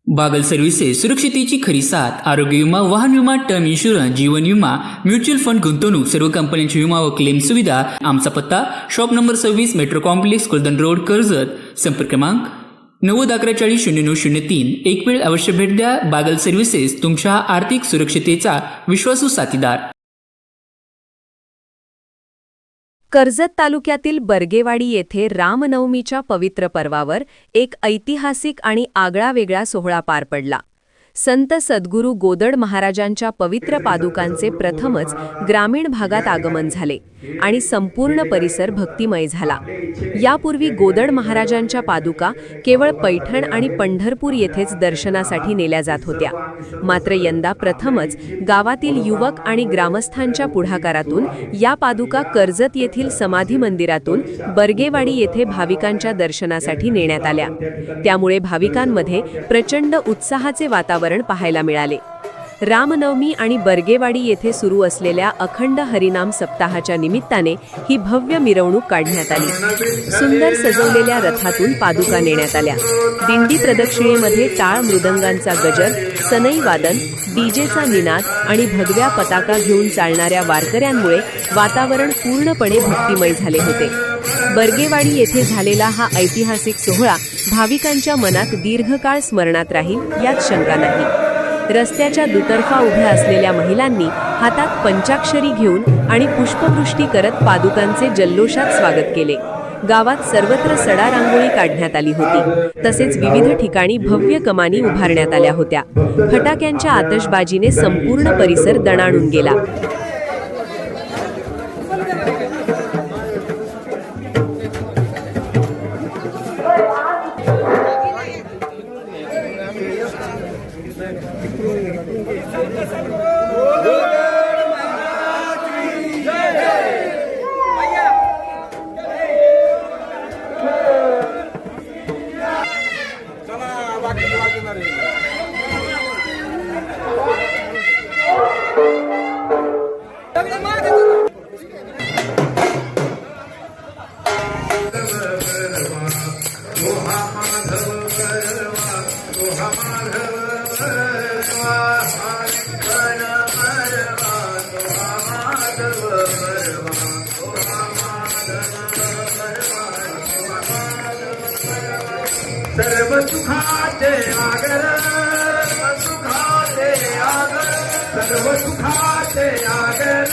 Bagal services सुरक्षितेची खरी साथ। आरोग्य विमा, वाहन विमा, टर्म इन्शुरन्स, जीवन विमा, म्युच्युअल फंड, गुंतवणूक, सर्व कंपन्यांची विमा व क्लेम सुविधा। आमचा पत्ता shop number 26, metro complex, Kuldan road, Karjat. संपर्क क्रमांक 9011400903। एक वेळ अवश्य भेट द्या। बागल सर्व्हिसेस, तुमच्या आर्थिक सुरक्षितेचा विश्वासू साथीदार। कर्जत तालुक्यातील बर्गेवाडी येथे रामनवमीच्या पवित्र पर्वावर एक ऐतिहासिक आणि आगळावेगळा सोहळा पार पडला। संत सद्गुरू गोदड महाराजांच्या पवित्र पादुकांचे प्रथमच ग्रामीण भागात आगमन झाले आणि संपूर्ण परिसर भक्तिमय झाला। यापूर्वी गोदड महाराजांच्या पादुका केवळ पैठण आणि पंढरपूर येथेच दर्शनासाठी नेल्या जात होत्या। मात्र यंदा प्रथमच गावातील युवक आणि ग्रामस्थांच्या पुढाकारातून या पादुका कर्जत येथील समाधी मंदिरातून बर्गेवाडी येथे भाविकांच्या दर्शनासाठी नेण्यात आल्या। त्यामुळे भाविकांमध्ये प्रचंड उत्साहाचे वातावरण पाहायला मिळाले। रामनवमी आणि बर्गेवाडी येथे सुरू असलेल्या अखंड हरिनाम सप्ताहाच्या निमित्ताने ही भव्य मिरवणूक काढण्यात आली। सुंदर सजवलेल्या रथातून पादुका नेण्यात आल्या। दिंडी प्रदक्षिणेमध्ये टाळ मृदंगांचा गजर, सनई वादन, डीजेचा निनाद आणि भगव्या पताका घेऊन चालणाऱ्या वारकऱ्यांमुळे वातावरण पूर्णपणे भक्तिमय झाले होते। बर्गेवाडी येथे झालेला हा ऐतिहासिक सोहळा भाविकांच्या मनात दीर्घकाळ स्मरणात राहील यात शंका नाही। रस्त्याच्या दुतर्फा उभ्या असलेल्या महिलांनी हातात पंचाक्षरी घेऊन आणि पुष्पवृष्टी करत पादुकांचे जल्लोषात स्वागत केले। गावात सर्वत्र सडा रांगोळी काढण्यात आली होती। तसेच विविध ठिकाणी भव्य कमानी उभारण्यात आल्या होत्या। फटाक्यांच्या आतषबाजीने संपूर्ण परिसर दणाणून गेला। सर्व सुखाचे आगर, सुखाचे आगर, सर्व सुखाचे आगर,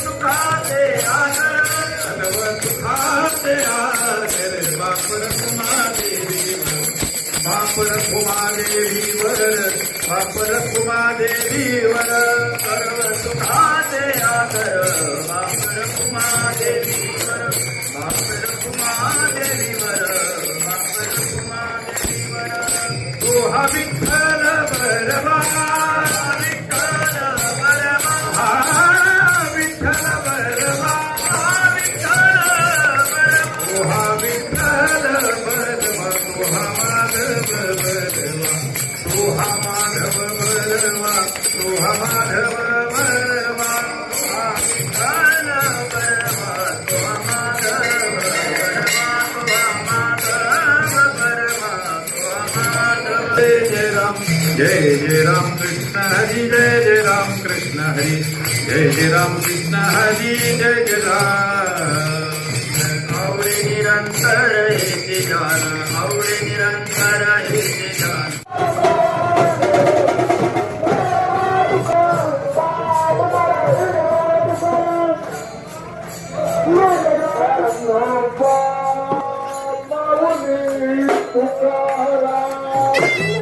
सुखाचे आगर, सर्व सुखाचे आगर। बापर कुमादेवीवर, बापर कुमादेवीवर, बापर कुमादेवीवर, सर्व सुखाचे आगर। बापर कुमादेवीवर, बापर कुमादेवीवर, हा विठ्ठल बरवा, विठ्ठल बरवा, विठ्ठल बरवा, विठ्ठल बरवा, हा विठ्ठल बरवा, तो हा माधव बरवा, तो हा माधव बरवा, तो हा माधव बरवा, तो हा विठ्ठल बरवा, तो हा माधव बरवा, तो हा माधव बरवा, तो हा माधव। जय राम, जय जय राम कृष्ण हरी, जय जय राम कृष्ण हरी, जय जय राम कृष्ण हरी, जय जय राम। आवडे निरंतर हे जान, आवडे निरंतर हे जान। Thank you.